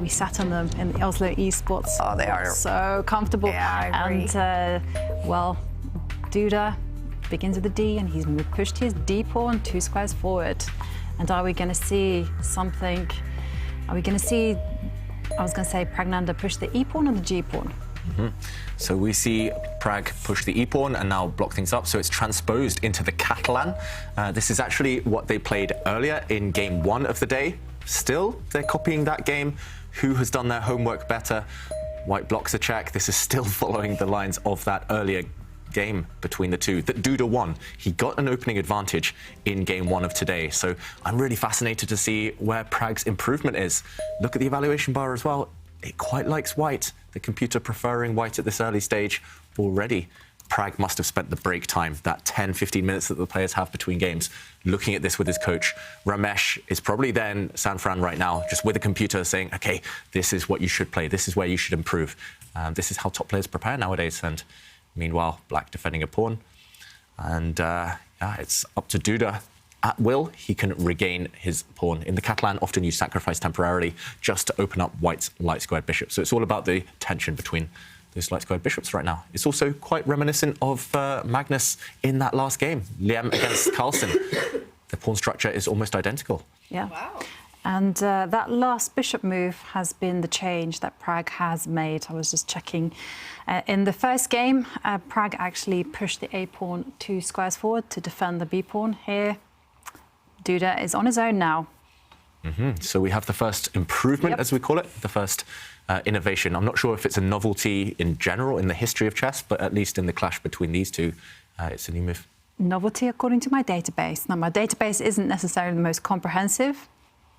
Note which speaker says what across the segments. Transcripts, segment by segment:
Speaker 1: we sat on them in the Oslo esports.
Speaker 2: Oh, they are
Speaker 1: so comfortable.
Speaker 2: Yeah, I agree.
Speaker 1: And well, Duda begins with the D, and he's pushed his D pawn 2 squares forward. And are we going to see something? Are we going to see? I was going to say Praggnanandhaa push the E pawn or the G pawn.
Speaker 3: So we see Prag push the E-pawn and now block things up, so it's transposed into the Catalan. This is actually what they played earlier in game 1 of the day. Still, they're copying that game. Who has done their homework better? White blocks a check. This is still following the lines of that earlier game between the two that Duda won. He got an opening advantage in game 1 of today, so I'm really fascinated to see where Prag's improvement is. Look at the evaluation bar as well. It quite likes white. The computer preferring white at this early stage already. Prag must have spent the break time, that 10-15 minutes that the players have between games, looking at this with his coach. Ramesh is probably then San Fran right now, just with the computer saying, OK, this is what you should play. This is where you should improve. This is how top players prepare nowadays. And meanwhile, Black defending a pawn. And yeah, it's up to Duda. At will, he can regain his pawn. In the Catalan, often you sacrifice temporarily just to open up White's light-squared bishop. So it's all about the tension between those light-squared bishops right now. It's also quite reminiscent of Magnus in that last game, Liem against Carlsen. The pawn structure is almost identical.
Speaker 1: Yeah.
Speaker 2: Wow.
Speaker 1: And that last bishop move has been the change that Prag has made. I was just checking. In the first game, Prag actually pushed the A pawn 2 squares forward to defend the B pawn. Here, Duda is on his own now.
Speaker 3: So we have the first improvement, as we call it, the first innovation. I'm not sure if it's a novelty in general in the history of chess, but at least in the clash between these two, it's a new move.
Speaker 1: Novelty according to my database. Now, my database isn't necessarily the most comprehensive,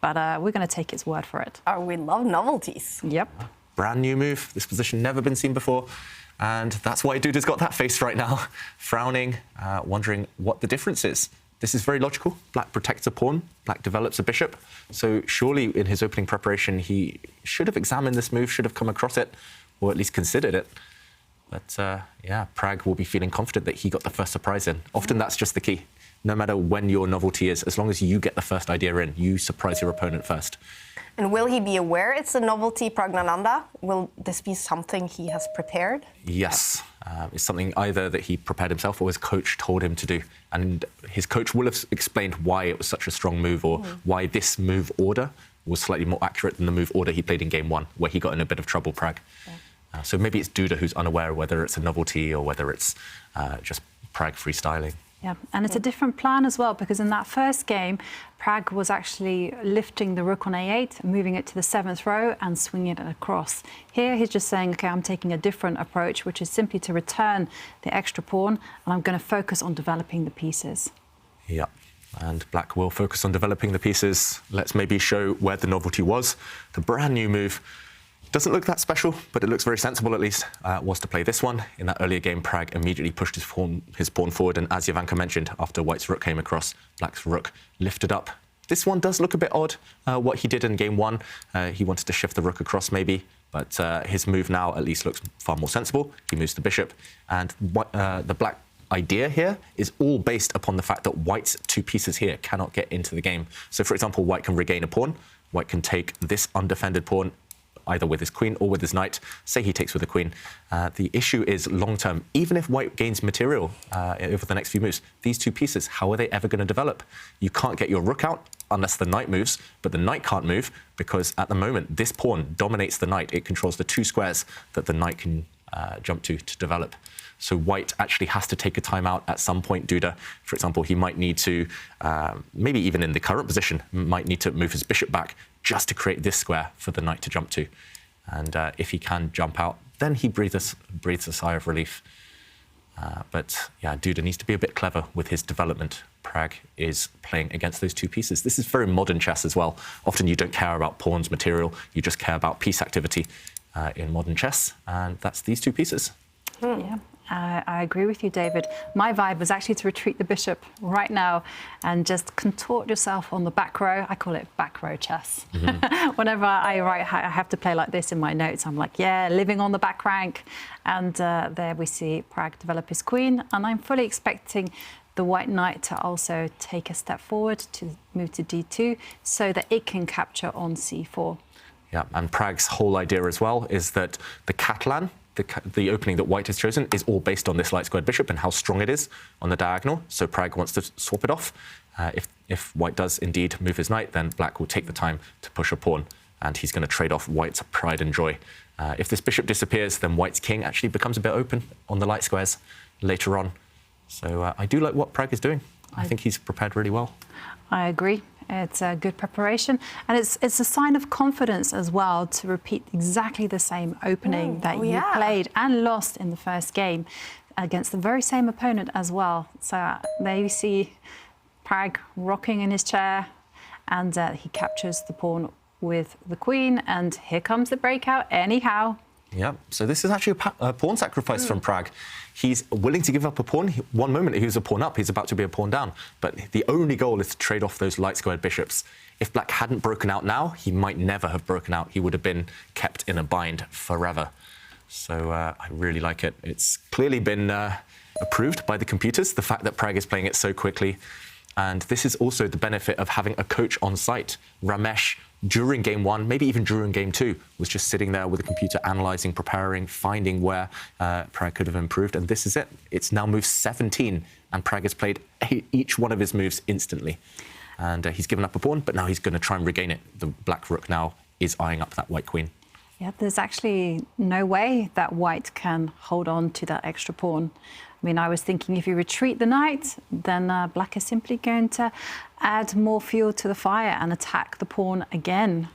Speaker 1: but we're going to take its word for it.
Speaker 2: Oh, we love novelties.
Speaker 1: Yep.
Speaker 3: Brand new move. This position never been seen before. And that's why Duda's got that face right now, frowning, wondering what the difference is. This is very logical. Black protects a pawn, Black develops a bishop. So surely in his opening preparation, he should have examined this move, should have come across it, or at least considered it. But yeah, Prag will be feeling confident that he got the first surprise in. Often that's just the key. No matter when your novelty is, as long as you get the first idea in, you surprise your opponent first.
Speaker 2: And will he be aware it's a novelty, Praggnanandhaa? Will this be something he has prepared?
Speaker 3: Yes. It's something either that he prepared himself or his coach told him to do. And his coach will have explained why it was such a strong move or why this move order was slightly more accurate than the move order he played in game 1, where he got in a bit of trouble, Prag. Yeah. So maybe it's Duda who's unaware whether it's a novelty or whether it's just Prag freestyling.
Speaker 1: Yeah, and it's a different plan as well, because in that first game, Prag was actually lifting the rook on a8, moving it to the 7th row and swinging it across. Here, he's just saying, OK, I'm taking a different approach, which is simply to return the extra pawn, and I'm going to focus on developing the pieces.
Speaker 3: Yeah, and Black will focus on developing the pieces. Let's maybe show where the novelty was. The brand new move doesn't look that special, but it looks very sensible at least, was to play this one. In that earlier game, Prag immediately pushed his pawn forward, and as Jovanka mentioned, after White's rook came across, Black's rook lifted up. This one does look a bit odd, what he did in game 1. He wanted to shift the rook across maybe, but his move now at least looks far more sensible. He moves the bishop, and the Black idea here is all based upon the fact that White's 2 pieces here cannot get into the game. So, for example, White can regain a pawn. White can take this undefended pawn either with his queen or with his knight. Say he takes with the queen. The issue is long-term. Even if White gains material over the next few moves, these 2 pieces, how are they ever going to develop? You can't get your rook out unless the knight moves, but the knight can't move because at the moment, this pawn dominates the knight. It controls the 2 squares that the knight can jump to develop. So White actually has to take a timeout at some point, Duda. For example, he might need to, maybe even in the current position, might need to move his bishop back just to create this square for the knight to jump to. And if he can jump out, then he breathes a sigh of relief. But yeah, Duda needs to be a bit clever with his development. Prag is playing against those 2 pieces. This is very modern chess as well. Often you don't care about pawns material, you just care about piece activity in modern chess, and that's these 2 pieces.
Speaker 1: Yeah. I agree with you, David. My vibe was actually to retreat the bishop right now and just contort yourself on the back row. I call it back row chess. Whenever I have to play like this in my notes, I'm like, yeah, living on the back rank. And there we see Prag develop his queen. And I'm fully expecting the white knight to also take a step forward to move to d2 so that it can capture on c4.
Speaker 3: Yeah, and Prag's whole idea as well is that the Catalan, the opening that white has chosen, is all based on this light squared bishop and how strong it is on the diagonal. So Pragg wants to swap it off. If white does indeed move his knight, then black will take the time to push a pawn, and he's going to trade off white's pride and joy. If this bishop disappears, then white's king actually becomes a bit open on the light squares later on. So I do like what Pragg is doing. I think he's prepared really well.
Speaker 1: I agree. It's a good preparation, and it's a sign of confidence as well to repeat exactly the same opening that you played and lost in the first game against the very same opponent as well. So there you see Pragg rocking in his chair, and he captures the pawn with the queen, and here comes the breakout anyhow.
Speaker 3: Yeah, so this is actually a pawn sacrifice from Pragg. He's willing to give up a pawn. One moment he was a pawn up, he's about to be a pawn down. But the only goal is to trade off those light squared bishops. If black hadn't broken out now, he might never have broken out. He would have been kept in a bind forever. So I really like it. It's clearly been approved by the computers, the fact that Pragg is playing it so quickly. And this is also the benefit of having a coach on site. Ramesh, during game one, maybe even during game two, was just sitting there with the computer, analysing, preparing, finding where Pragg could have improved. And this is it. It's now move 17, and Pragg has played each one of his moves instantly. And he's given up a pawn, but now he's going to try and regain it. The black rook now is eyeing up that white queen.
Speaker 1: Yeah, there's actually no way that white can hold on to that extra pawn. I mean, I was thinking if you retreat the knight, then black is simply going to add more fuel to the fire and attack the pawn again.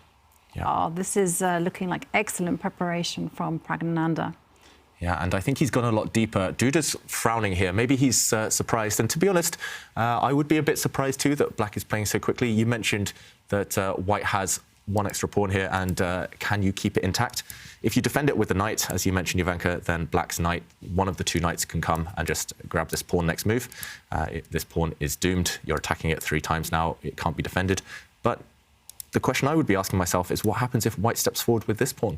Speaker 1: Yeah. Oh, this is looking like excellent preparation from Praggnanandhaa.
Speaker 3: Yeah, and I think he's gone a lot deeper. Duda's frowning here. Maybe he's surprised. And to be honest, I would be a bit surprised too that black is playing so quickly. You mentioned that white has one extra pawn here, and can you keep it intact? If you defend it with the knight, as you mentioned, Jovanka, then black's knight, one of the two knights can come and just grab this pawn next move. This pawn is doomed. You're attacking it 3 times now. It can't be defended. But the question I would be asking myself is what happens if white steps forward with this pawn?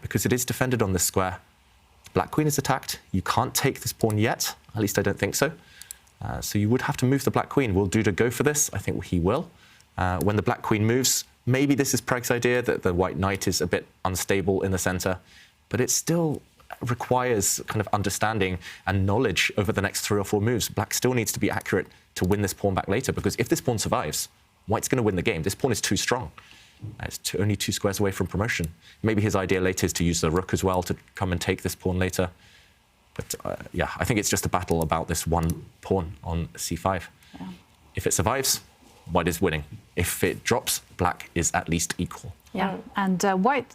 Speaker 3: Because it is defended on this square. Black queen is attacked. You can't take this pawn yet. At least I don't think so. So you would have to move the black queen. Will Duda go for this? I think he will. When the black queen moves, maybe this is Pragg's idea, that the white knight is a bit unstable in the centre, but it still requires kind of understanding and knowledge over the next 3 or 4 moves. Black still needs to be accurate to win this pawn back later, because if this pawn survives, white's going to win the game. This pawn is too strong. It's only 2 squares away from promotion. Maybe his idea later is to use the rook as well to come and take this pawn later. But yeah, I think it's just a battle about this one pawn on c5. Yeah. If it survives, white is winning. If it drops, black is at least equal.
Speaker 1: Yeah, and white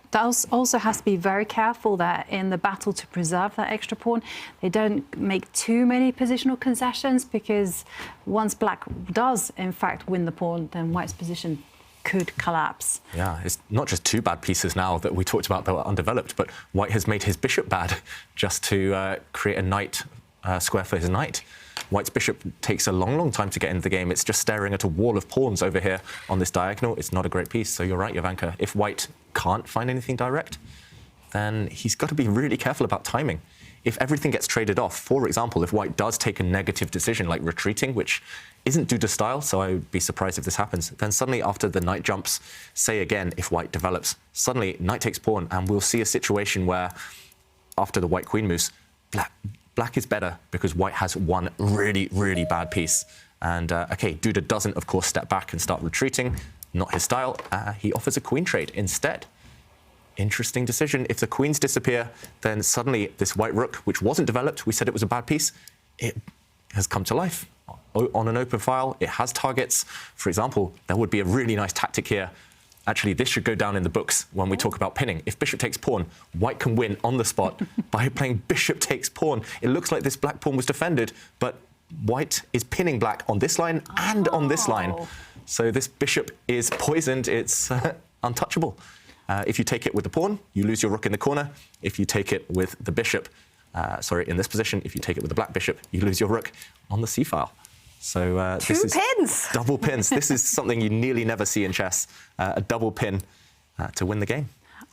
Speaker 1: also has to be very careful that in the battle to preserve that extra pawn, they don't make too many positional concessions, because once black does, in fact, win the pawn, then white's position could collapse. Yeah,
Speaker 3: it's not just 2 bad pieces now that we talked about that were undeveloped, but white has made his bishop bad just to create a knight square for his knight. White's bishop takes a long, long time to get into the game. It's just staring at a wall of pawns over here on this diagonal. It's not a great piece. So you're right, Jovanka. If white can't find anything direct, then he's got to be really careful about timing. If everything gets traded off, for example, if white does take a negative decision like retreating, which isn't Duda style, so I would be surprised if this happens, then suddenly after the knight jumps, say again, if white develops, suddenly knight takes pawn, and we'll see a situation where after the white queen moves, black is better because white has one really, really bad piece. And, OK, Duda doesn't, of course, step back and start retreating. Not his style. He offers a queen trade instead. Interesting decision. If the queens disappear, then suddenly this white rook, which wasn't developed, we said it was a bad piece, it has come to life. On an open file, it has targets. For example, there would be a really nice tactic here. Actually, this should go down in the books when we talk about pinning. If bishop takes pawn, white can win on the spot by playing bishop takes pawn. It looks like this black pawn was defended, but white is pinning black on this line and on this line. So this bishop is poisoned. It's untouchable. If you take it with the pawn, you lose your rook in the corner. If you take it with the bishop, in this position, if you take it with the black bishop, you lose your rook on the c-file. So this is
Speaker 2: pins.
Speaker 3: Double pins. This is something you nearly never see in chess, a double pin to win the game.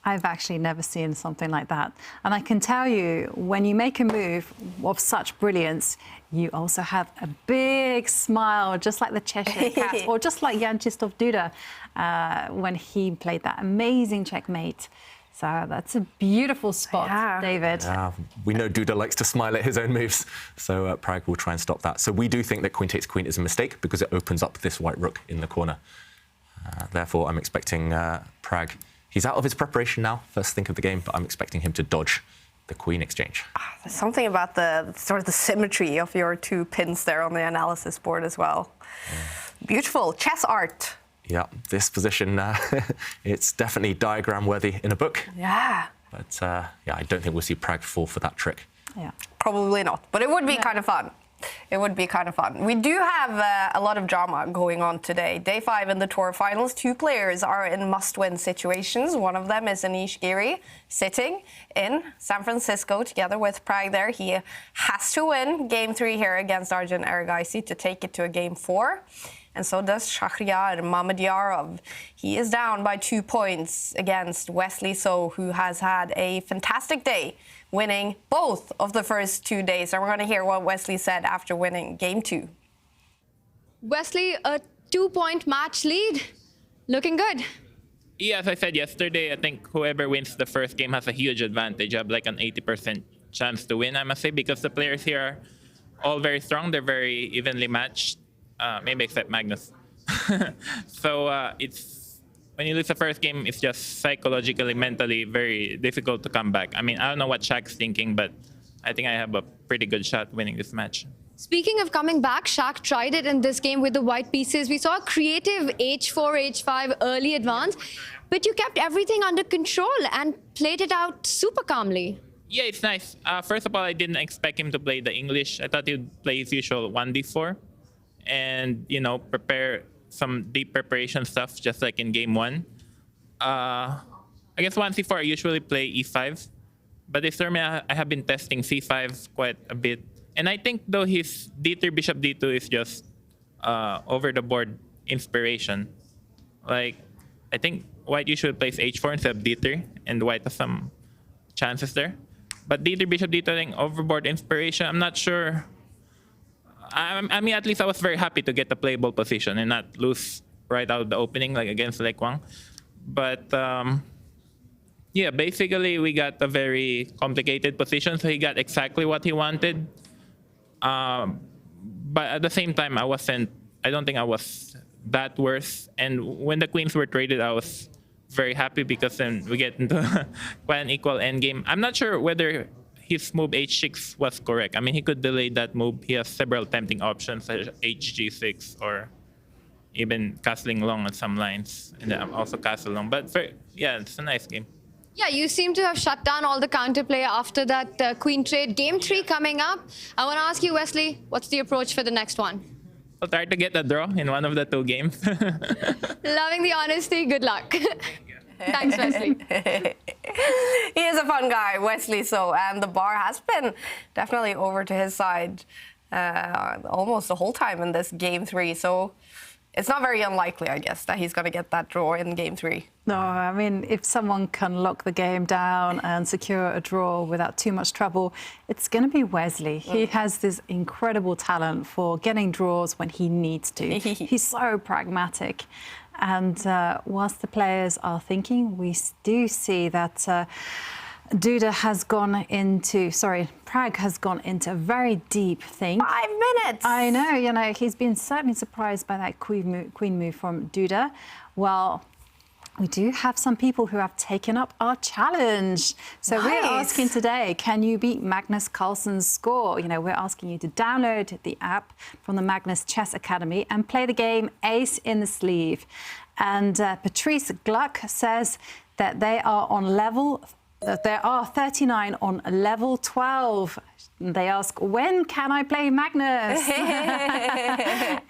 Speaker 1: I've actually never seen something like that. And I can tell you, when you make a move of such brilliance, you also have a big smile, just like the Cheshire Cat, or just like Jan Krzysztof Duda when he played that amazing checkmate. So that's a beautiful spot, David.
Speaker 3: We know Duda likes to smile at his own moves, so Pragg will try and stop that. So we do think that queen takes queen is a mistake because it opens up this white rook in the corner. Therefore, I'm expecting Pragg. He's out of his preparation now, first think of the game, but I'm expecting him to dodge the queen exchange.
Speaker 2: There's something about the sort of the symmetry of your two pins there on the analysis board as well. Beautiful chess art.
Speaker 3: Yeah, this position, it's definitely diagram worthy in a book.
Speaker 2: Yeah.
Speaker 3: But yeah, I don't think we'll see Pragg fall for that trick.
Speaker 1: Yeah.
Speaker 2: Probably not, but it would be kind of fun. It would be kind of fun. We do have a lot of drama going on today. Day 5 in the tour finals. 2 players are in must-win situations. One of them is Anish Giri, sitting in San Francisco together with Pragg there. He has to win Game 3 here against Arjun Erigaisi to take it to a Game 4. And so does Shahryar Mamedyarov. He is down by 2 points against Wesley So, who has had a fantastic day, winning both of the first 2 days. And we're going to hear what Wesley said after winning Game 2.
Speaker 4: Wesley, a 2-point match lead. Looking good.
Speaker 5: Yeah, as I said yesterday, I think whoever wins the first game has a huge advantage. You have like an 80% chance to win, I must say, because the players here are all very strong. They're very evenly matched, maybe except Magnus. So it's when you lose the first game, it's just psychologically, mentally very difficult to come back. I mean, I don't know what Shaq's thinking, but I think I have a pretty good shot winning this match.
Speaker 4: Speaking of coming back, Shaq tried it in this game with the white pieces. We saw a creative h4, h5 early advance, but you kept everything under control and played it out super calmly.
Speaker 5: Yeah, it's nice. First of all, I didn't expect him to play the English. I thought he'd play his usual 1d4 and, you know, prepare some deep preparation stuff, just like in Game 1. Against 1c4, I usually play e5. But this tournament, I have been testing c5 quite a bit. And I think, though, his d3, bishop d2 is just over-the-board inspiration. Like, I think white usually plays h4 instead of d3, and white has some chances there. But d3, bishop d2, I think overboard inspiration, I'm not sure. I mean, at least I was very happy to get the playable position and not lose right out of the opening, like against Lek Wang. But yeah, basically we got a very complicated position, so he got exactly what he wanted. But at the same time, I don't think I was that worse. And when the queens were traded, I was very happy because then we get into quite an equal endgame. I'm not sure whether his move h6 was correct. I mean, he could delay that move. He has several tempting options, such as hg6 or even castling long on some lines, and then also castle long. But yeah, it's a nice game.
Speaker 4: Yeah, you seem to have shut down all the counterplay after that queen trade. Game 3 coming up. I want to ask you, Wesley, what's the approach for the next one?
Speaker 5: I'll try to get a draw in one of the 2 games.
Speaker 4: Loving the honesty. Good luck. Thanks, Wesley.
Speaker 2: He is a fun guy, Wesley So, and the bar has been definitely over to his side almost the whole time in this Game 3. So it's not very unlikely, I guess, that he's going to get that draw in Game 3.
Speaker 1: No, I mean, if someone can lock the game down and secure a draw without too much trouble, it's going to be Wesley. He has this incredible talent for getting draws when he needs to. He's so pragmatic. And whilst the players are thinking, we do see that Pragg has gone into a very deep thing.
Speaker 2: 5 minutes!
Speaker 1: I know, you know, he's been certainly surprised by that queen move from Duda. Well, we do have some people who have taken up our challenge. So we're asking today, can you beat Magnus Carlsen's score? You know, we're asking you to download the app from the Magnus Chess Academy and play the game Ace in the Sleeve. And Patrice Gluck says that they are on level, there are 39 on level 12. They ask, when can I play Magnus?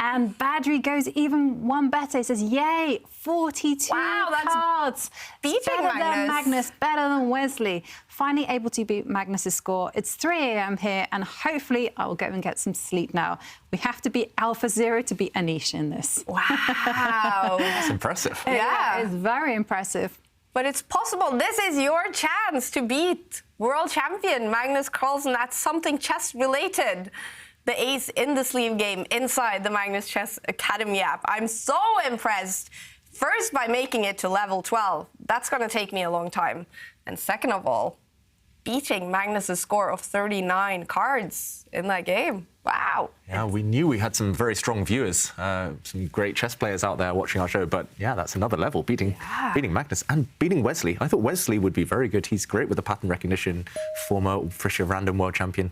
Speaker 1: And Badri goes even one better. He says, yay, 42 cards.
Speaker 2: Beating
Speaker 1: better than Magnus, better than Wesley. Finally able to beat Magnus's score. It's 3 a.m. here, and hopefully I will go and get some sleep now. We have to beat Alpha Zero to beat Anish in this.
Speaker 2: Wow.
Speaker 3: That's impressive.
Speaker 2: Yeah.
Speaker 1: It's very impressive.
Speaker 2: but it's possible. This is your chance to beat world champion Magnus Carlsen at something chess related. The ace in the sleeve game inside the Magnus Chess Academy app. I'm so impressed. First, by making it to level 12. That's going to take me a long time. And second of all, beating Magnus's score of 39 cards in that game. Wow.
Speaker 3: Yeah, we knew we had some very strong viewers, some great chess players out there watching our show. But yeah, that's another level, beating Magnus and beating Wesley. I thought Wesley would be very good. He's great with the pattern recognition, former Fischer random world champion.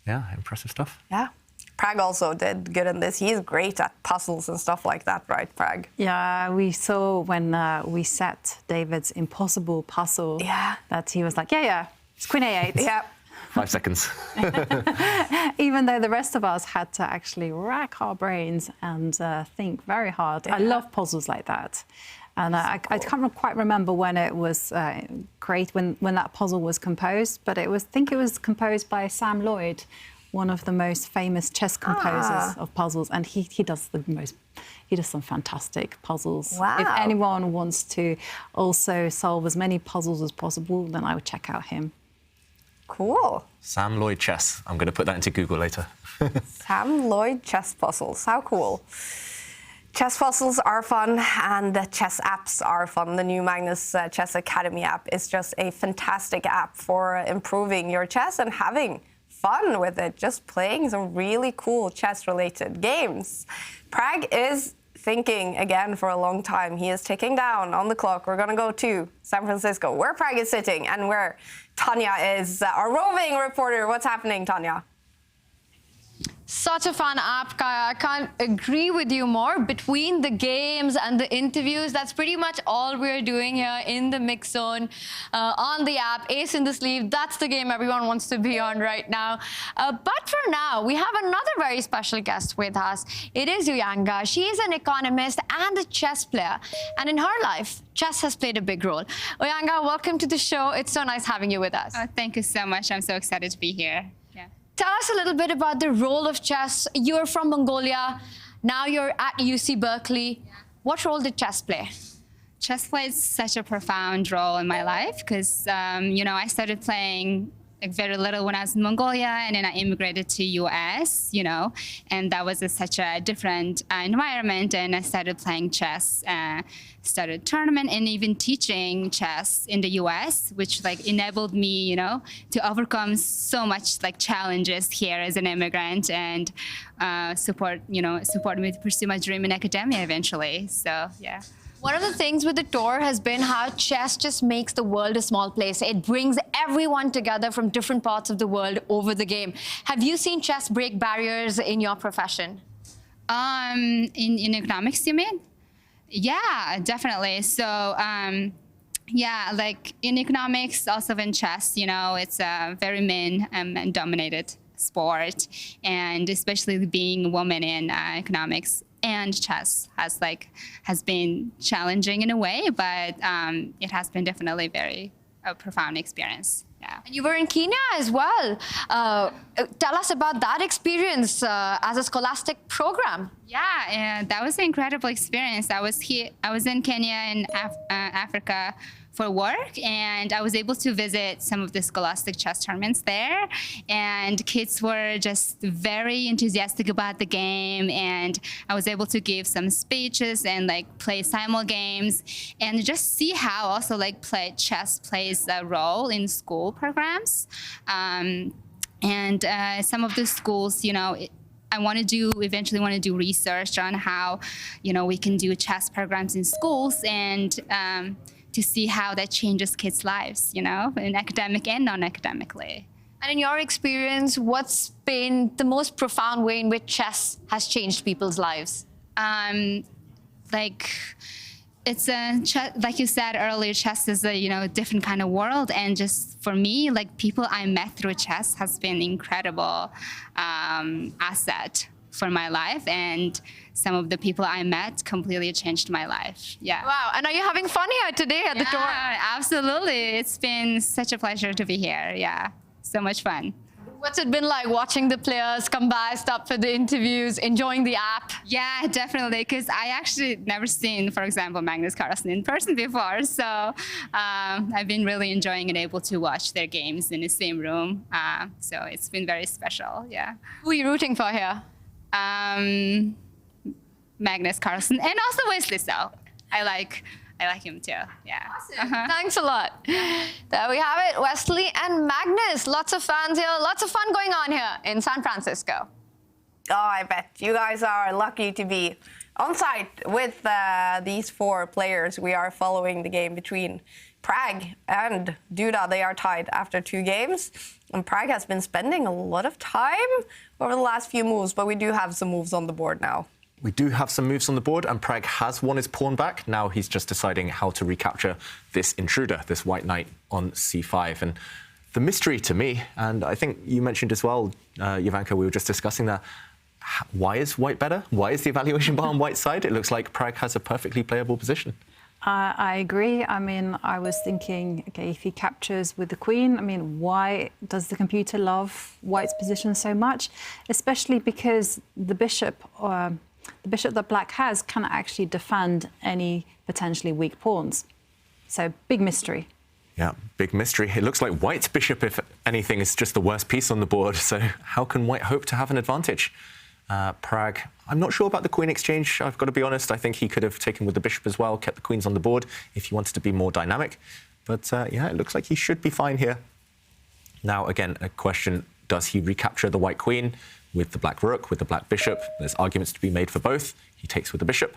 Speaker 3: Yeah, impressive stuff.
Speaker 2: Yeah. Pragg also did good in this. He's great at puzzles and stuff like that, right, Pragg?
Speaker 1: Yeah, we saw when we set David's impossible puzzle that he was like, yeah, it's Queen A8.
Speaker 2: Yeah.
Speaker 3: 5 seconds.
Speaker 1: Even though the rest of us had to actually rack our brains and think very hard. I love puzzles like that. And I can't quite remember when it was when that puzzle was composed, but I think it was composed by Sam Lloyd, one of the most famous chess composers of puzzles, and he does some fantastic puzzles.
Speaker 2: Wow.
Speaker 1: If anyone wants to also solve as many puzzles as possible, then I would check out him.
Speaker 2: Cool.
Speaker 3: Sam Lloyd chess. I'm going to put that into Google later.
Speaker 2: Sam Lloyd chess puzzles. How cool. Chess puzzles are fun and the chess apps are fun. The new Magnus Chess Academy app is just a fantastic app for improving your chess and having fun with it, just playing some really cool chess-related games. Pragg is thinking again for a long time. He is ticking down on the clock. We're going to go to San Francisco, where Pragg is sitting and where Tanya is, our roving reporter. What's happening, Tanya?
Speaker 4: Such a fun app, Kaya. I can't agree with you more. Between the games and the interviews, that's pretty much all we're doing here in the mix zone on the app. Ace in the sleeve, that's the game everyone wants to be on right now. But for now, we have another very special guest with us. It is Uyanga. She is an economist and a chess player. And in her life, chess has played a big role. Uyanga, welcome to the show. It's so nice having you with us.
Speaker 6: Oh, thank you so much. I'm so excited to be here. Yeah.
Speaker 4: Tell us a little bit about the role of chess. You're from Mongolia. Now you're at UC Berkeley. What role did chess play?
Speaker 6: Chess plays such a profound role in my life because, I started playing very little when I was in Mongolia, and then I immigrated to US, and that was such a different environment, and I started playing chess, started tournament and even teaching chess in the US, which enabled me, to overcome so much challenges here as an immigrant and support me to pursue my dream in academia eventually. So, yeah.
Speaker 4: One of the things with the tour has been how chess just makes the world a small place. It brings everyone together from different parts of the world over the game. Have you seen chess break barriers in your profession?
Speaker 6: In economics, you mean? Yeah, definitely. So, in economics, also in chess, it's a very men-dominated sport, and especially being a woman in economics and chess has been challenging in a way, but it has been definitely a profound experience. Yeah.
Speaker 4: And you were in Kenya as well. Tell us about that experience as a scholastic program.
Speaker 6: Yeah, that was an incredible experience. I was in Kenya in Africa for work, and I was able to visit some of the scholastic chess tournaments there, and kids were just very enthusiastic about the game, and I was able to give some speeches and play simul games and just see how also chess plays a role in school programs. And some of the schools, I eventually want to do research on how, we can do chess programs in schools and to see how that changes kids' lives, in academic and non-academically.
Speaker 4: And in your experience, what's been the most profound way in which chess has changed people's lives?
Speaker 6: It's like you said earlier, chess is a different kind of world, and just for me, people I met through chess has been incredible asset for my life, and some of the people I met completely changed my life. Yeah.
Speaker 4: Wow. And are you having fun here today at the tour?
Speaker 6: Yeah, absolutely. It's been such a pleasure to be here. Yeah. So much fun.
Speaker 4: What's it been like watching the players come by, stop for the interviews, enjoying the app?
Speaker 6: Yeah, definitely, because I actually never seen, for example, Magnus Carlsen in person before. So I've been really enjoying and able to watch their games in the same room. So it's been very special, yeah.
Speaker 4: Who are you rooting for here?
Speaker 6: Magnus Carlsen, and also Wesley So. I like him too, yeah.
Speaker 4: Awesome. Thanks a lot. There we have it, Wesley and Magnus. Lots of fans here, lots of fun going on here in San Francisco.
Speaker 2: Oh, I bet you guys are lucky to be on site with these 4 players. We are following the game between Pragg and Duda. They are tied after 2 games. And Pragg has been spending a lot of time over the last few moves, but we do have some moves on the board now.
Speaker 3: We do have some moves on the board, and Pragg has won his pawn back. Now he's just deciding how to recapture this intruder, this white knight on c5. And the mystery to me, and I think you mentioned as well, Jovanka, we were just discussing that, why is white better? Why is the evaluation bar on white's side? It looks like Pragg has a perfectly playable position.
Speaker 1: I agree. I mean, I was thinking, OK, if he captures with the queen, I mean, why does the computer love white's position so much? Especially because the bishop that black has can actually defend any potentially weak pawns. So, big mystery.
Speaker 3: Yeah, big mystery. It looks like white's bishop, if anything, is just the worst piece on the board. So how can white hope to have an advantage? Pragg, I'm not sure about the queen exchange, I've got to be honest. I think he could have taken with the bishop as well, kept the queens on the board if he wanted to be more dynamic. But yeah, it looks like he should be fine here. Now, again, a question, does he recapture the white queen with the black rook, with the black bishop? There's arguments to be made for both. He takes with the bishop.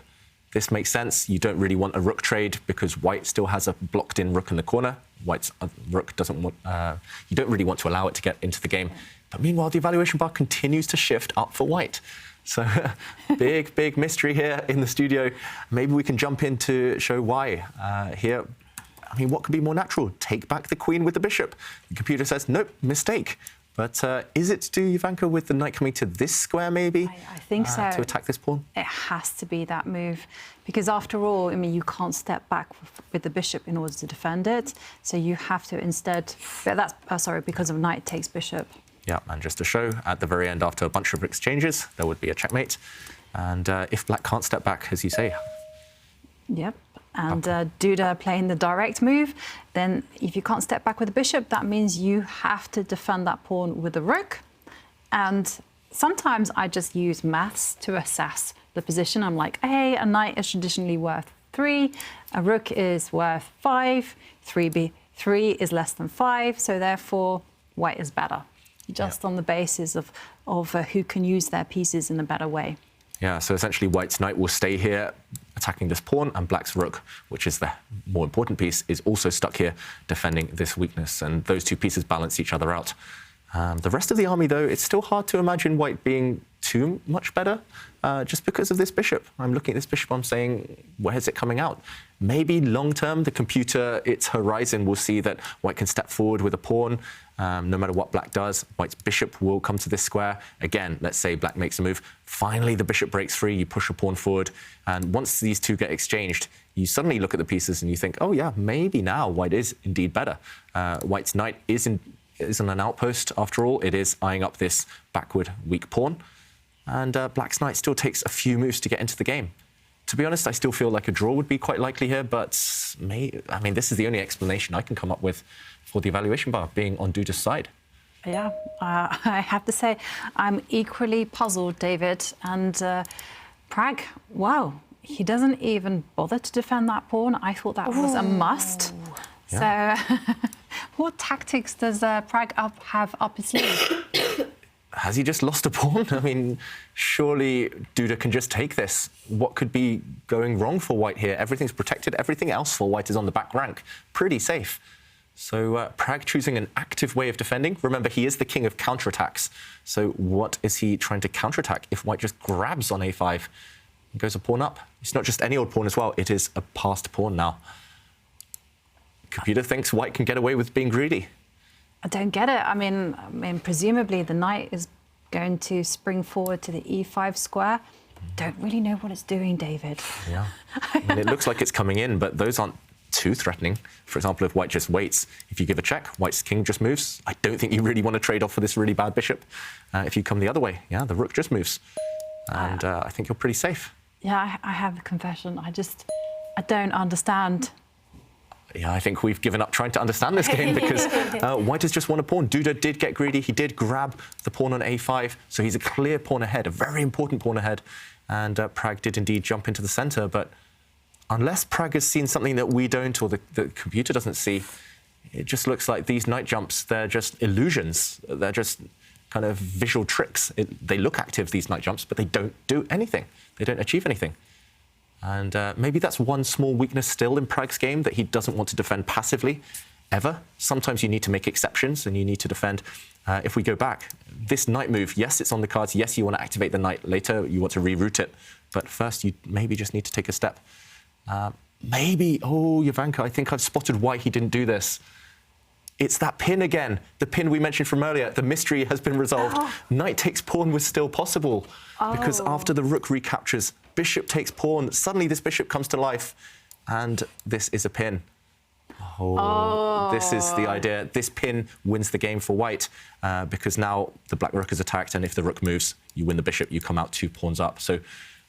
Speaker 3: This makes sense. You don't really want a rook trade because white still has a blocked-in rook in the corner. White's rook doesn't want... you don't really want to allow it to get into the game. But meanwhile, the evaluation bar continues to shift up for white. So big, big mystery here in the studio. Maybe we can jump in to show why here. I mean, what could be more natural? Take back the queen with the bishop. The computer says, nope, mistake. But is it to do, Jovanka, with the knight coming to this square, maybe?
Speaker 1: I think so.
Speaker 3: To attack this pawn?
Speaker 1: It has to be that move. Because after all, I mean, you can't step back with the bishop in order to defend it. So you have to instead... But that's, sorry, because of knight takes bishop.
Speaker 3: Yeah, and just to show, at the very end, after a bunch of exchanges, there would be a checkmate. And if black can't step back, as you say...
Speaker 1: Yep. And Duda playing the direct move, then if you can't step back with the bishop, that means you have to defend that pawn with the rook. And sometimes I just use maths to assess the position. I'm like, hey, a knight is traditionally worth 3, a rook is worth 5, 3 is less than 5, so therefore white is better, just on the basis of who can use their pieces in a better way.
Speaker 3: Yeah, so essentially white's knight will stay here attacking this pawn, and black's rook, which is the more important piece, is also stuck here defending this weakness, and those two pieces balance each other out. The rest of the army, though, it's still hard to imagine white being too much better just because of this bishop. I'm looking at this bishop, I'm saying, where's it coming out? Maybe long-term, the computer, its horizon, will see that white can step forward with a pawn. No matter what black does, white's bishop will come to this square. Again, let's say black makes a move. Finally, the bishop breaks free, you push a pawn forward. And once these two get exchanged, you suddenly look at the pieces and you think, oh, yeah, maybe now white is indeed better. White's knight isn't an outpost, after all. It is eyeing up this backward weak pawn. And black's knight still takes a few moves to get into the game. To be honest, I still feel like a draw would be quite likely here, but I mean, this is the only explanation I can come up with for the evaluation bar being on Duda's side.
Speaker 1: Yeah, I have to say, I'm equally puzzled, David. And Pragg, wow, he doesn't even bother to defend that pawn. I thought that was a must. Yeah. So what tactics does Pragg have up his sleeve?
Speaker 3: Has he just lost a pawn? I mean, surely Duda can just take this. What could be going wrong for white here? Everything's protected. Everything else for white is on the back rank. Pretty safe. So Pragg choosing an active way of defending. Remember, he is the king of counterattacks. So what is he trying to counterattack if white just grabs on a5 and goes a pawn up? It's not just any old pawn as well. It is a passed pawn now. Computer thinks white can get away with being greedy.
Speaker 1: I don't get it. I mean, presumably the knight is going to spring forward to the e5 square. Don't really know what it's doing, David.
Speaker 3: Yeah. I mean, it looks like it's coming in, but those aren't too threatening. For example, if white just waits, if you give a check, white's king just moves. I don't think you really want to trade off for this really bad bishop. If you come the other way, yeah, the rook just moves. And I think you're pretty safe.
Speaker 1: Yeah, I have a confession. I don't understand.
Speaker 3: Yeah, I think we've given up trying to understand this game because white has just won a pawn. Duda did get greedy. He did grab the pawn on a5, so he's a clear pawn ahead, a very important pawn ahead. And Pragg did indeed jump into the centre, but unless Pragg has seen something that we don't or the computer doesn't see, it just looks like these knight jumps, they're just illusions. They're just kind of visual tricks. They look active, these knight jumps, but they don't do anything. They don't achieve anything. And maybe that's one small weakness still in Pragg's game, that he doesn't want to defend passively, ever. Sometimes you need to make exceptions and you need to defend. If we go back, this knight move, yes, it's on the cards. Yes, you want to activate the knight later. You want to reroute it. But first, you maybe just need to take a step. Maybe, oh, Jovanka, I think I've spotted why he didn't do this. It's that pin again, the pin we mentioned from earlier. The mystery has been resolved. Knight takes pawn was still possible because after the rook recaptures, bishop takes pawn. Suddenly this bishop comes to life and this is a pin. This is the idea. This pin wins the game for white because now the black rook is attacked, and if the rook moves, you win the bishop, you come out 2 pawns up. So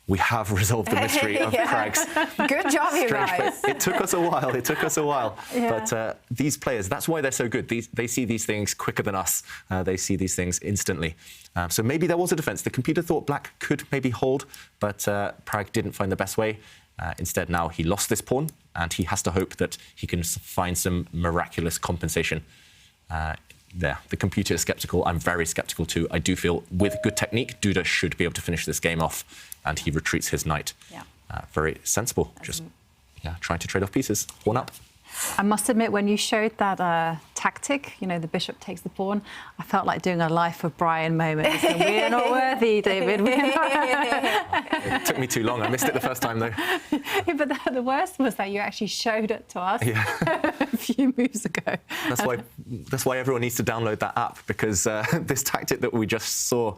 Speaker 3: we have resolved the mystery of Pragg's.
Speaker 2: Good job, you guys.
Speaker 3: It took us a while. It took us a while. Yeah. But these players, that's why they're so good. They see these things quicker than us. They see these things instantly. So maybe there was a defense. The computer thought black could maybe hold, but Pragg didn't find the best way. Instead, now he lost this pawn, and he has to hope that he can find some miraculous compensation. There, the computer is sceptical. I'm very sceptical too. I do feel with good technique, Duda should be able to finish this game off, and he retreats his knight. Yeah. Very sensible. Just trying to trade off pieces. Pawn up.
Speaker 1: I must admit, when you showed that tactic, you know, the bishop takes the pawn, I felt like doing a Life of Brian moment. We are not worthy, David.
Speaker 3: It took me too long. I missed it the first time, though.
Speaker 1: Yeah, but the worst was that you actually showed it to us a few moves ago.
Speaker 3: That's why everyone needs to download that app, because this tactic that we just saw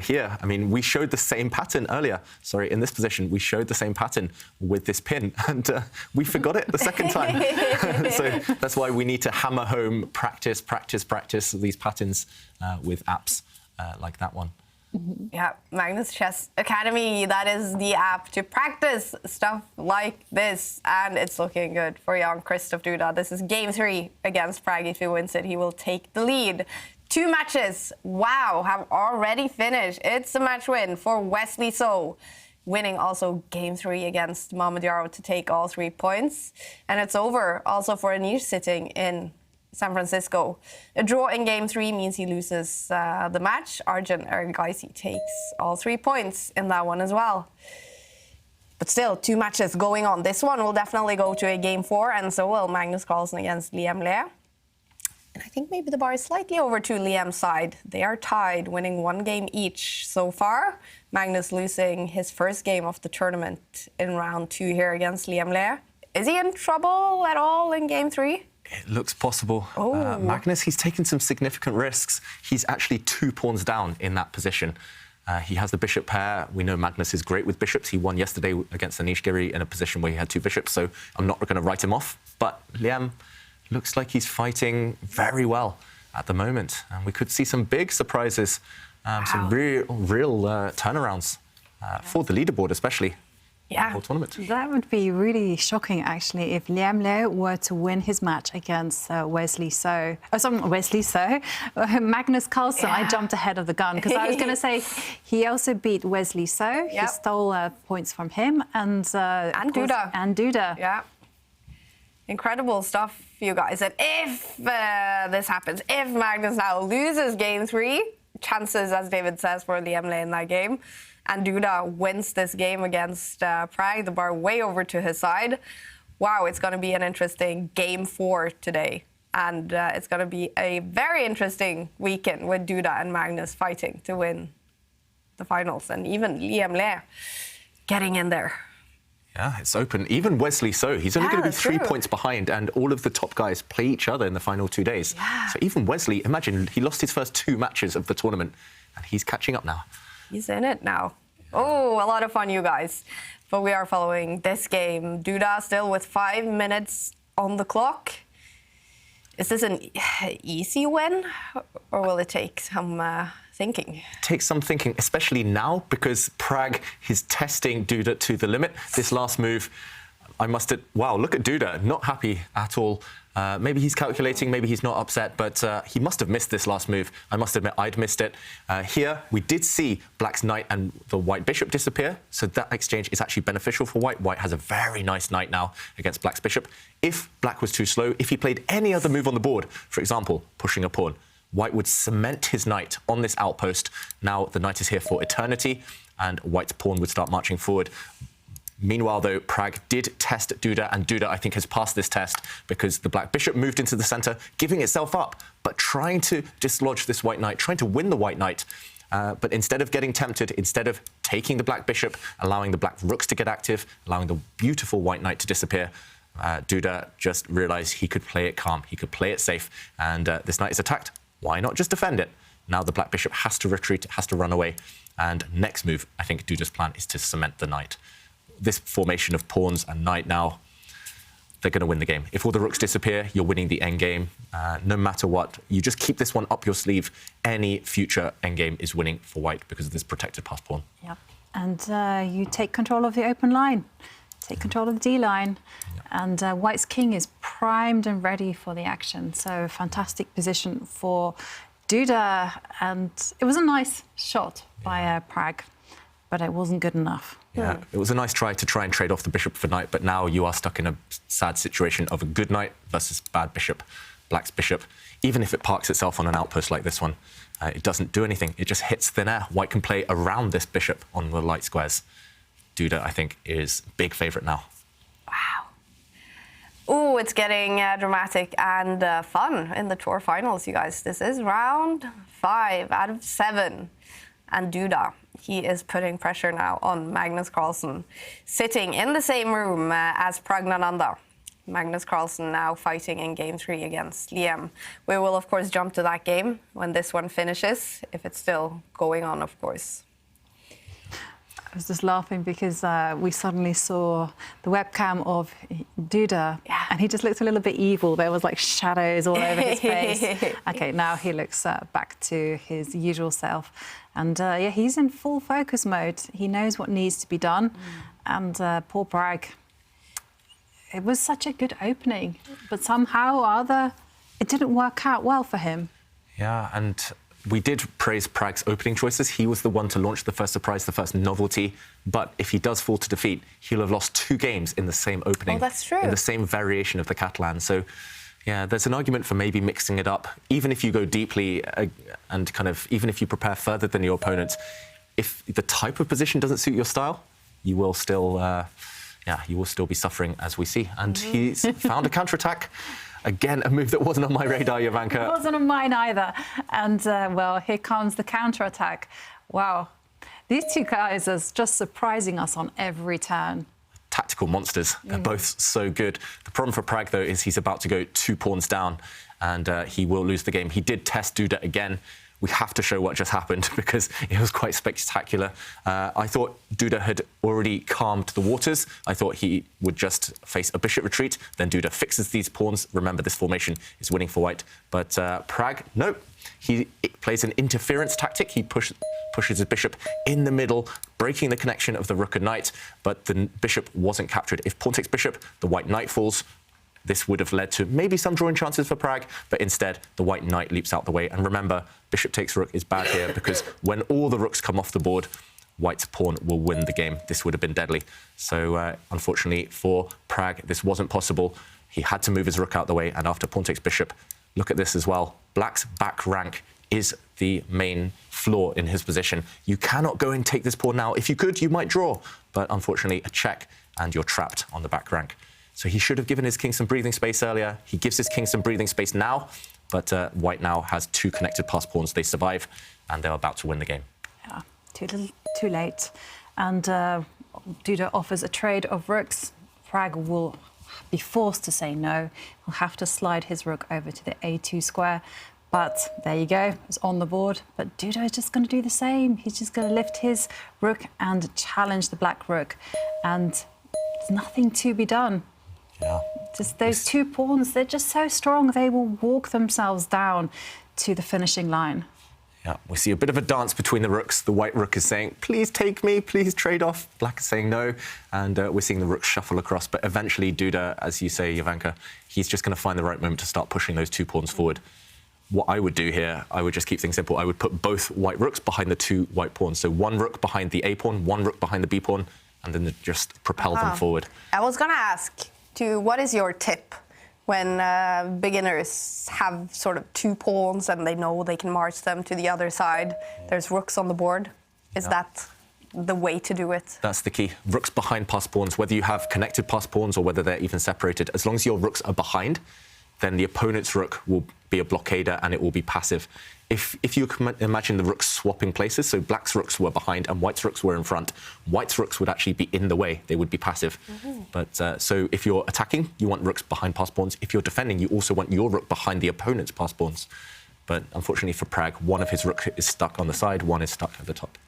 Speaker 3: here, I mean, we showed the same pattern earlier. Sorry, in this position, we showed the same pattern with this pin, and we forgot it the second time. So that's why we need to hammer home, practice these patterns with apps like that one.
Speaker 2: Yeah, Magnus Chess Academy, that is the app to practice stuff like this. And it's looking good for young Christoph Duda. This is game 3 against Pragg. If he wins it, he will take the lead. 2 matches, wow, have already finished. It's a match win for Wesley So, winning also game 3 against Mamadou to take all 3 points. And it's over also for Anish sitting in San Francisco. A draw in game 3 means he loses the match. Arjun Erigaisi takes all 3 points in that one as well. But still, 2 matches going on. This one will definitely go to a game 4, and so will Magnus Carlsen against Liam Le. And I think maybe the bar is slightly over to Liam's side. They are tied, winning 1 game each so far. Magnus losing his first game of the tournament in round 2 here against Liam Le. Is he in trouble at all in game 3?
Speaker 3: It looks possible. Magnus, he's taken some significant risks. He's actually 2 pawns down in that position. He has the bishop pair. We know Magnus is great with bishops. He won yesterday against Anish Giri in a position where he had 2 bishops, so I'm not going to write him off. But Liam looks like he's fighting very well at the moment. And we could see some big surprises, some real turnarounds for the leaderboard especially.
Speaker 2: Yeah.
Speaker 3: Whole tournament.
Speaker 1: That would be really shocking, actually, if Liam Le were to win his match against Wesley So. Oh, sorry, Wesley So. Magnus Carlsen. I jumped ahead of the gun because I was going to say he also beat Wesley So. He stole points from him and
Speaker 2: Duda.
Speaker 1: And Duda.
Speaker 2: Yeah. Incredible stuff, you guys. And if this happens, if Magnus now loses game 3, chances, as David says, for Liam Le in that game, and Duda wins this game against Pragg, the bar way over to his side. Wow, it's going to be an interesting game 4 today. And it's going to be a very interesting weekend with Duda and Magnus fighting to win the finals. And even Liam Le getting in there.
Speaker 3: Yeah, it's open. Even Wesley So, he's only going to be 3 points behind, and all of the top guys play each other in the final 2 days. Yeah. So even Wesley, imagine, he lost his first 2 matches of the tournament, and he's catching up now.
Speaker 2: He's in it now. Oh, a lot of fun, you guys. But we are following this game. Duda still with 5 minutes on the clock. Is this an easy win, or will it take some thinking?
Speaker 3: Takes some thinking, especially now, because Pragg is testing Duda to the limit. This last move, wow, look at Duda, not happy at all. Maybe he's calculating, maybe he's not upset, but he must have missed this last move. I must admit, I'd missed it. Here, we did see Black's knight and the white bishop disappear, so that exchange is actually beneficial for White. White has a very nice knight now against Black's bishop. If Black was too slow, if he played any other move on the board, for example, pushing a pawn, White would cement his knight on this outpost. Now the knight is here for eternity, and White's pawn would start marching forward. Meanwhile, though, Pragg did test Duda, and Duda, I think, has passed this test because the black bishop moved into the centre, giving itself up, but trying to dislodge this white knight, trying to win the white knight. But instead of getting tempted, instead of taking the black bishop, allowing the black rooks to get active, allowing the beautiful white knight to disappear, Duda just realised he could play it calm, he could play it safe, and this knight is attacked. Why not just defend it? Now the black bishop has to retreat, has to run away, and next move, I think Duda's plan is to cement the knight. This formation of pawns and knight now, they're going to win the game. If all the rooks disappear, you're winning the endgame. No matter what, you just keep this one up your sleeve. Any future endgame is winning for White because of this protected pass pawn.
Speaker 1: Yep. And you take control of the open line, take control of the D line, and White's king is primed and ready for the action. So fantastic position for Duda, and it was a nice shot by Pragg, but it wasn't good enough.
Speaker 3: Yeah, it was a nice try and trade off the bishop for knight, but now you are stuck in a sad situation of a good knight versus bad bishop, Black's bishop. Even if it parks itself on an outpost like this one, it doesn't do anything. It just hits thin air. White can play around this bishop on the light squares. Duda, I think, is big favourite now.
Speaker 2: Wow. Oh, it's getting dramatic and fun in the tour finals, you guys. This is round 5 out of 7. And Duda, he is putting pressure now on Magnus Carlsen, sitting in the same room as Praggnanandhaa. Magnus Carlsen now fighting in Game 3 against Liam. We will, of course, jump to that game when this one finishes, if it's still going on, of course.
Speaker 1: I was just laughing because we suddenly saw the webcam of Duda, and he just looked a little bit evil. There was like shadows all over his face. Okay, now he looks back to his usual self. And yeah, he's in full focus mode. He knows what needs to be done. And poor Pragg, it was such a good opening, but somehow or other, it didn't work out well for him.
Speaker 3: Yeah, and we did praise Pragg's opening choices. He was the one to launch the first surprise, the first novelty. But if he does fall to defeat, he'll have lost 2 games in the same opening.
Speaker 2: Oh, that's true.
Speaker 3: In the same variation of the Catalan. So, yeah, there's an argument for maybe mixing it up. Even if you go deeply and kind of, even if you prepare further than your opponent, if the type of position doesn't suit your style, you will still, you will still be suffering, as we see. And he's found a counterattack. Again, a move that wasn't on my radar, Jovanka.
Speaker 1: It wasn't on mine either. And, well, here comes the counterattack. Wow. These two guys are just surprising us on every turn.
Speaker 3: Tactical monsters. They're both so good. The problem for Pragg, though, is he's about to go 2 pawns down, and he will lose the game. He did test Duda again. We have to show what just happened because it was quite spectacular. I thought Duda had already calmed the waters. I thought he would just face a bishop retreat. Then Duda fixes these pawns. Remember, this formation is winning for White. But Pragg, no. He plays an interference tactic. He pushes his bishop in the middle, breaking the connection of the rook and knight. But the bishop wasn't captured. If pawn takes bishop, the white knight falls. This would have led to maybe some drawing chances for Pragg, but instead the white knight leaps out the way. And remember, bishop takes rook is bad here because when all the rooks come off the board, White's pawn will win the game. This would have been deadly. So unfortunately for Pragg, this wasn't possible. He had to move his rook out the way, and after pawn takes bishop, look at this as well. Black's back rank is the main flaw in his position. You cannot go and take this pawn now. If you could, you might draw, but unfortunately a check and you're trapped on the back rank. So he should have given his king some breathing space earlier. He gives his king some breathing space now, but White now has 2 connected pass pawns. They survive, and they're about to win the game.
Speaker 1: Yeah, too late. And Duda offers a trade of rooks. Pragg will be forced to say no. He'll have to slide his rook over to the A2 square. But there you go, it's on the board. But Duda is just going to do the same. He's just going to lift his rook and challenge the black rook. And there's nothing to be done.
Speaker 3: Yeah.
Speaker 1: Just those 2 pawns, they're just so strong. They will walk themselves down to the finishing line.
Speaker 3: Yeah, we see a bit of a dance between the rooks. The white rook is saying, please take me, please trade off. Black is saying no, and we're seeing the rooks shuffle across. But eventually, Duda, as you say, Jovanka, he's just going to find the right moment to start pushing those 2 pawns forward. What I would do here, I would just keep things simple. I would put both white rooks behind the 2 white pawns. So 1 rook behind the A pawn, 1 rook behind the B pawn, and then just propel them forward.
Speaker 2: I was going to ask, what is your tip when beginners have sort of 2 pawns and they know they can march them to the other side? There's rooks on the board. Is that the way to do it?
Speaker 3: That's the key. Rooks behind pass pawns, whether you have connected pass pawns or whether they're even separated, as long as your rooks are behind, then the opponent's rook will be a blockader and it will be passive. If you can imagine the rooks swapping places, so black's rooks were behind and white's rooks were in front, white's rooks would actually be in the way. They would be passive. But so if you're attacking, you want rooks behind pass pawns. If you're defending, you also want your rook behind the opponent's pass pawns. But unfortunately for Pragg, one of his rooks is stuck on the side, one is stuck at the top.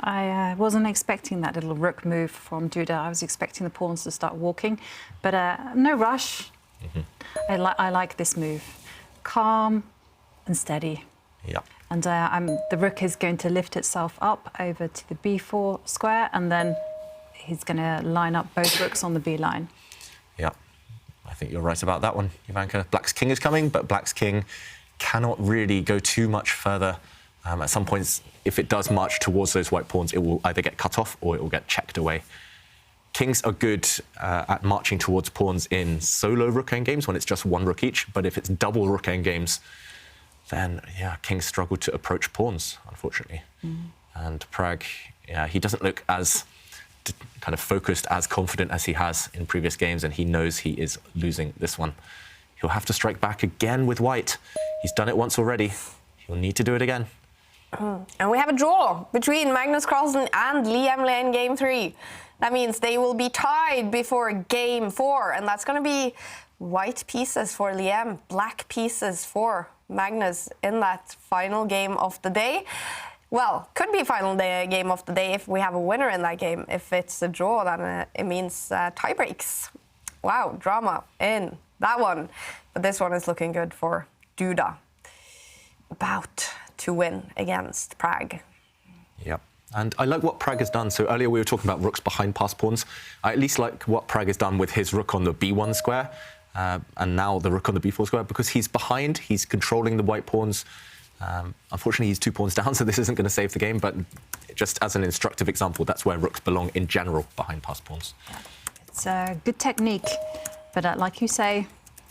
Speaker 1: I wasn't expecting that little rook move from Duda. I was expecting the pawns to start walking, but no rush. I like this move. Calm and steady.
Speaker 3: Yeah.
Speaker 1: And the rook is going to lift itself up over to the b4 square, and then he's going to line up both rooks on the b line.
Speaker 3: Yeah, I think you're right about that one, Jovanka. Black's king is coming, but black's king cannot really go too much further. At some points, if it does march towards those white pawns, it will either get cut off or it will get checked away. Kings are good at marching towards pawns in solo rook endgames when it's just 1 rook each, but if it's double rook endgames, then, yeah, kings struggle to approach pawns, unfortunately. And Pragg, yeah, he doesn't look as kind of focused, as confident as he has in previous games, and he knows he is losing this one. He'll have to strike back again with white. He's done it once already. He'll need to do it again.
Speaker 2: And we have a draw between Magnus Carlsen and Liam Lane game 3. That means they will be tied before game 4, and that's going to be white pieces for Liam, black pieces for Magnus in that final game of the day. Well, could be final game of the day if we have a winner in that game. If it's a draw, then it means tie breaks. Wow, drama in that one. But this one is looking good for Duda. About to win against Pragg.
Speaker 3: Yep. And I like what Pragg has done. So earlier we were talking about rooks behind pass pawns. I at least like what Pragg has done with his rook on the b1 square. And now the rook on the b4 square, because he's behind, he's controlling the white pawns. Unfortunately, he's 2 pawns down, so this isn't going to save the game, but just as an instructive example, that's where rooks belong in general, behind pass pawns.
Speaker 1: It's a good technique, but like you say,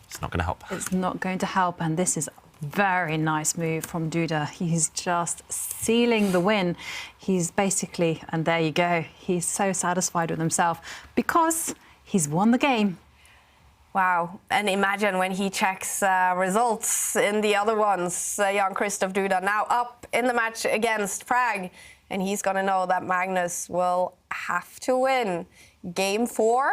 Speaker 3: it's not going to help.
Speaker 1: It's not going to help, and this is a very nice move from Duda. He's just sealing the win. He's basically, and there you go, he's so satisfied with himself because he's won the game.
Speaker 2: Wow, and imagine when he checks results in the other ones. Jan Christoph Duda now up in the match against Pragg, and he's going to know that Magnus will have to win game 4.